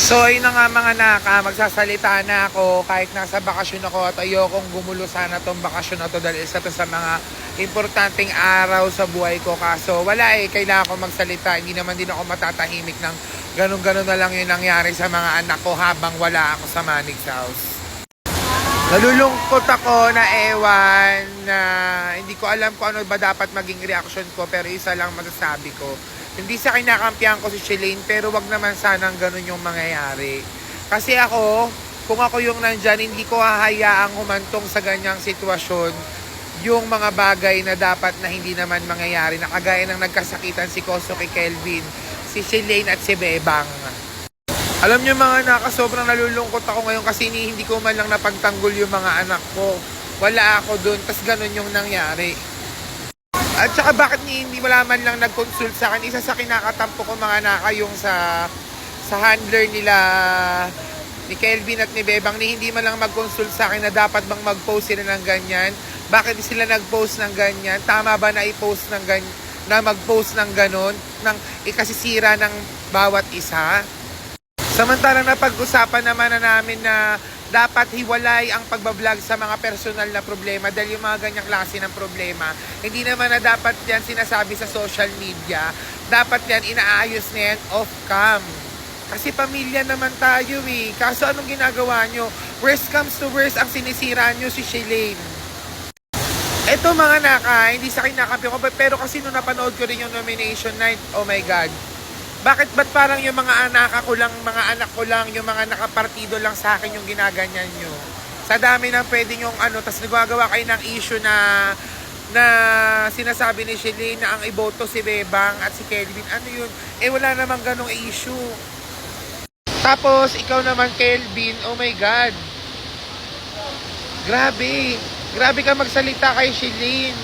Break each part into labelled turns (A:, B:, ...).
A: So ayun na nga mga naka, magsasalita na ako kahit nasa bakasyon ako at ayokong gumulo sana tong bakasyon na to dahil isa to sa mga importanteng araw sa buhay ko. Kaso wala kailangan ko magsalita. Hindi naman din ako matatahimik ng ganun-ganun na lang yung nangyari sa mga anak ko habang wala ako sa Manig's house. Nalulungkot ako na ewan na hindi ko alam kung ano ba dapat maging reaction ko, pero isa lang masasabi ko. Hindi sa kinakampihan ko si Shalane, pero wag naman sanang ganun yung mangyayari. Kasi ako, kung ako yung nandyan, hindi ko hahayaang humantong sa ganyang sitwasyon yung mga bagay na dapat na hindi naman mangyayari, na kagaya ng nagkasakitan si Koso kay Kelvin, si Shalane at si Bebang. Alam niyo mga naka, sobrang nalulungkot ako ngayon kasi hindi ko man lang napagtanggol yung mga anak ko. Wala ako dun, tas ganun yung nangyari. At saka bakit hindi wala man lang nag-consult sa akin? Isa sa kinakatampo ko mga naka yung sa handler nila ni Kelvin at ni Bebang, ni hindi man lang mag-consult sa akin na dapat bang mag-post sila ng ganyan. Bakit sila nag-post ng ganyan? Tama ba na i-post ng ganyan, na mag-post ng ganon, ng ikasisira ng bawat isa? Samantalang napag-usapan naman na namin na dapat hiwalay ang pagbablog sa mga personal na problema dahil yung mga ganyang klase ng problema, hindi naman na dapat yan sinasabi sa social media. Dapat yan inaayos na yan off-cam. Kasi pamilya naman tayo Kaso anong ginagawa nyo? Worst comes to worst, ang sinisira nyo si Shalane. Eto mga naka, hindi sa kinakampi ko, pero kasi nung napanood ko rin yung nomination night, oh my God. Ba't parang yung mga anak ko lang, yung mga nakapartido lang sa akin yung ginaganyan nyo? Sa dami ng pwede nyong tas nagagawa kayo ng issue na sinasabi ni Shalane na ang iboto si Bebang at si Kelvin. Ano yun? Wala namang ganong issue. Tapos, ikaw naman Kelvin, oh my God. Grabe ka magsalita kay Shalane.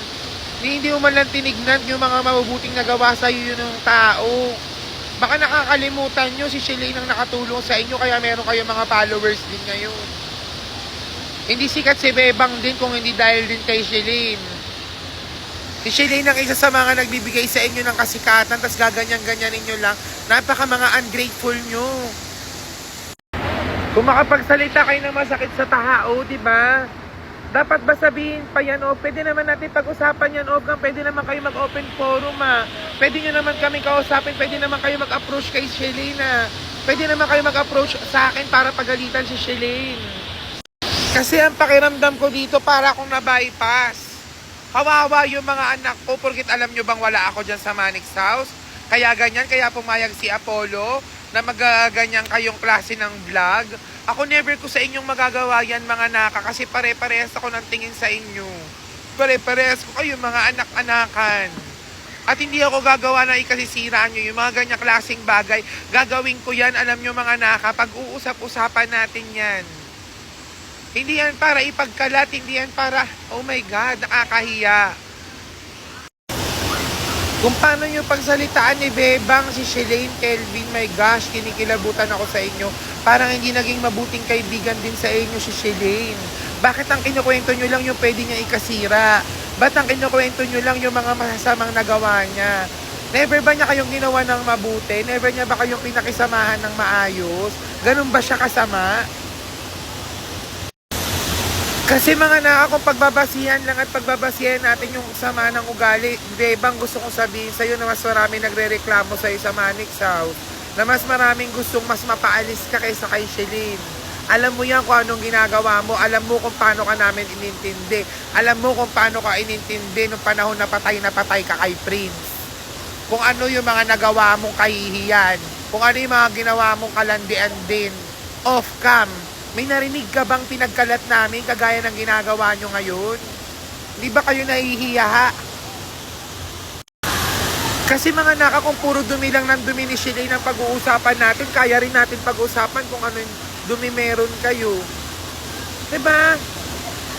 A: Hindi mo man lang tinignan yung mga mabubuting nagawa sa'yo yun ng tao. Baka nakakalimutan nyo si Shalane ang nakatulong sa inyo kaya meron kayong mga followers din ngayon. Hindi sikat si Bebang din kung hindi dahil din kay Shalane. Si Shalane ang isa sa mga nagbibigay sa inyo ng kasikatan, tas gaganyan-ganyanin nyo lang. Napaka mga ungrateful nyo. Kung makapagsalita kayo ng masakit sa tao, di ba? Dapat ba sabihin pa yan pwede naman natin pag-usapan yan pwede naman kayo mag-open forum Pwede nyo naman kami kausapin, pwede naman kayo mag-approach kay Shalane Pwede naman kayo mag-approach sa akin para pagalitan si Shalane. Kasi ang pakiramdam ko dito para akong na-bypass. Kawawa yung mga anak ko porkit alam nyo bang wala ako dyan sa Manig's house. Kaya ganyan, kaya pumayag si Apollo na magaganyan kayong klase ng vlog. Ako never ko sa inyong magagawa yan mga naka kasi pare-parehas ako ng tingin sa inyo. Pare-parehas ko kayo mga anak-anakan. At hindi ako gagawa na ikasisira nyo yung mga ganyang klaseng bagay. Gagawin ko yan, alam nyo mga naka, pag-uusap-usapan natin yan. Hindi yan para ipagkalat, hindi yan para, oh my God, nakakahiya. Kung paano nyo pagsalitaan ni Bebang, si Shalane, Kelvin, my gosh, kinikilabutan ako sa inyo. Parang hindi naging mabuting kaibigan din sa inyo si Shalane. Bakit ang kinukwento nyo lang yung pwede niya ikasira? Ba't ang kinukwento nyo lang yung mga masasamang nagawa niya? Never ba niya kayong ginawa ng mabuti? Never niya ba kayong pinakisamahan ng maayos? Ganun ba siya kasama? Kasi mga naka, kung pagbabasihan lang at pagbabasihan natin yung sama ng ugali, Bebang, gusto kong sabihin sa'yo na mas marami nagre-reklamo sa'yo sa Manig's house, na mas maraming gustong mas mapaalis ka kaysa kay Shalane. Alam mo yan kung anong ginagawa mo, alam mo kung paano ka namin inintindi, alam mo kung paano ka inintindi nung panahon na patay ka kay Prince. Kung ano yung mga nagawa mong kahihiyan, kung ano yung mga ginawa mong kalandian din, off-cam. May narinig ka bang pinagkalat namin kagaya ng ginagawa nyo ngayon? Hindi ba kayo nahihiya Kasi mga naka, kung puro dumi lang ng dumi ni Shalane ang pag-uusapan natin, kaya rin natin pag-uusapan kung ano yung dumi meron kayo. Diba?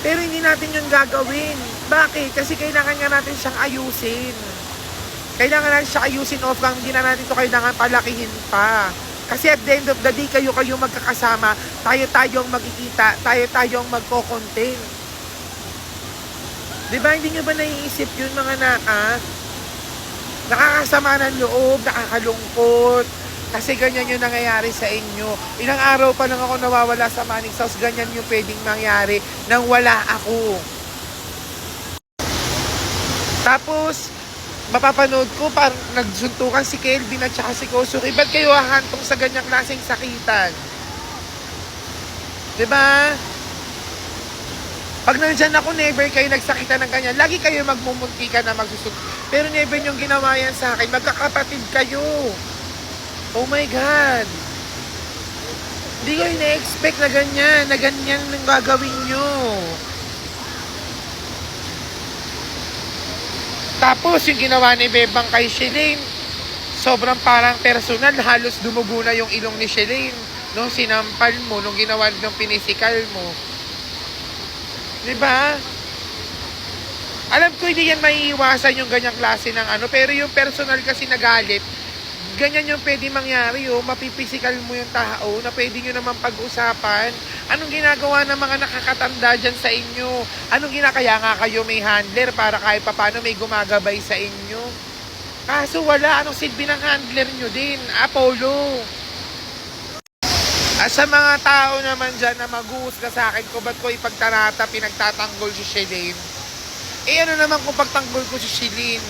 A: Pero hindi natin yun gagawin. Bakit? Kasi kailangan nga natin siyang ayusin. Kailangan natin siya ayusin off-cam, hindi na natin ito kailangan palakihin pa. Kasi at the end of the day, kayo magkakasama, tayo-tayong magkikita, tayo-tayong magko-content. Diba, hindi nyo ba naiisip yun mga naka? Nakakasama ng loob, nakakalungkot, Kasi ganyan yung nangyayari sa inyo. Ilang araw pa lang ako nawawala sa Manix House, ganyan yung pwedeng mangyari nang wala ako. Tapos, mapapanood ko parang nagsuntukan si Kelvin at saka si Kosuki. Ba't kayo hahantong sa ganyang klaseng sakitan? 'Di ba? Pag nandyan ako, never kayo nagsakitan ng ganyan. Lagi kayo magmumunti ka na magsusunod. Pero never yung ginawa yan sa akin. Magkakapatid kayo. Oh my God. Hindi ko ina-expect na ganyan ang gagawin nyo. Tapos yung ginawa ni Bebang kay Shelane, sobrang parang personal, halos dumugo na yung ilong ni Shelane nung sinampal mo, nung ginawa nung pinisikal mo. Diba? Alam ko hindi yan maiiwasan yung ganyang klase ng ano, pero yung personal kasi nagalit, ganyan yung pwede mangyari, mapipisikal mo yung tao na pwede nyo naman pag-usapan. Anong ginagawa ng mga nakakatanda dyan sa inyo? Kaya nga kayo may handler para kahit papano may gumagabay sa inyo? Kaso wala, anong silbi ng handler nyo din? Apollo. At sa mga tao naman dyan na mag-uusga sa akin kung ba't ko ipagtarata, pinagtatanggol si Shelane. Ano naman kung pagtanggol ko si Shelane?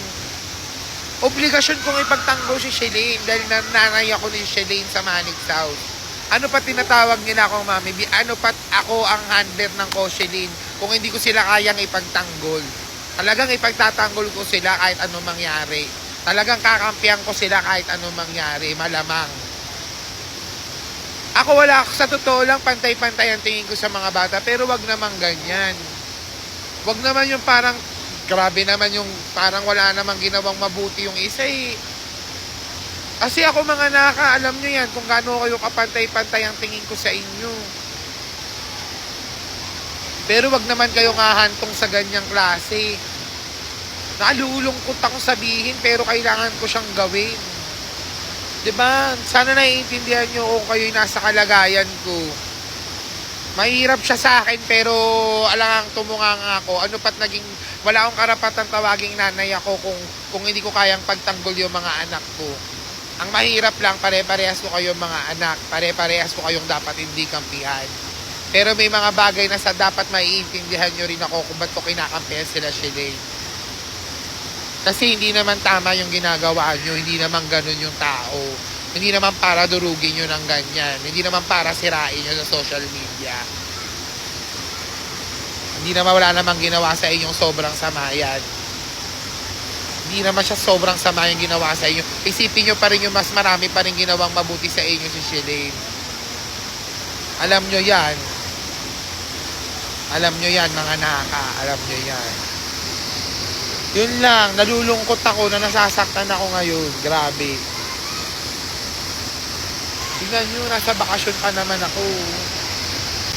A: Obligasyon kong ipagtanggol si Shelane dahil nanay ako ni Shelane sa Manix House. Ano pa tinatawag nila akong Mami B? Ano pa ako ang handler ng ko Shelane kung hindi ko sila kayang ipagtanggol? Talagang ipagtatanggol ko sila kahit anong mangyari. Talagang kakampihan ko sila kahit anong mangyari. Malamang. Ako sa totoo lang, pantay-pantay ang tingin ko sa mga bata, pero wag naman ganyan. Wag naman yung parang, grabe naman yung parang wala namang ginawang mabuti yung isa eh. Kasi ako mga naka, alam nyo yan kung gaano kayo kapantay-pantay ang tingin ko sa inyo. Pero wag naman kayo hahantong sa ganyang klase. Nalulungkot ako sabihin, pero kailangan ko siyang gawin. Diba? Sana naiintindihan nyo kung kayo'y nasa kalagayan ko. Mahirap siya sa akin pero alangang tumunga ako. Ano pat naging, wala akong karapatan tawaging nanay ako kung hindi ko kayang pagtanggol yung mga anak ko. Ang mahirap lang, pare-parehas ko kayong mga anak. Pare-parehas ko kayong dapat hindi kampihan. Pero may mga bagay na sa dapat maiintindihan nyo rin ako kung ba't ko kinakampihan sila Shelane. Kasi hindi naman tama yung ginagawa nyo, hindi naman ganun yung tao. Hindi naman para durugin nyo ng ganyan. Hindi naman para sirain nyo sa social media. Hindi naman wala namang ginawa sa inyong sobrang sama yan. Hindi naman siya sobrang sama yung ginawa sa inyo. Isipin nyo pa rin yung mas marami pa rin ginawang mabuti sa inyo si Shelane. Alam nyo yan. Alam nyo yan mga naka. Alam nyo yan. Yun lang, nalulungkot ako na nasasaktan ako ngayon. Grabe. Tingnan nyo, nasa bakasyon pa naman ako.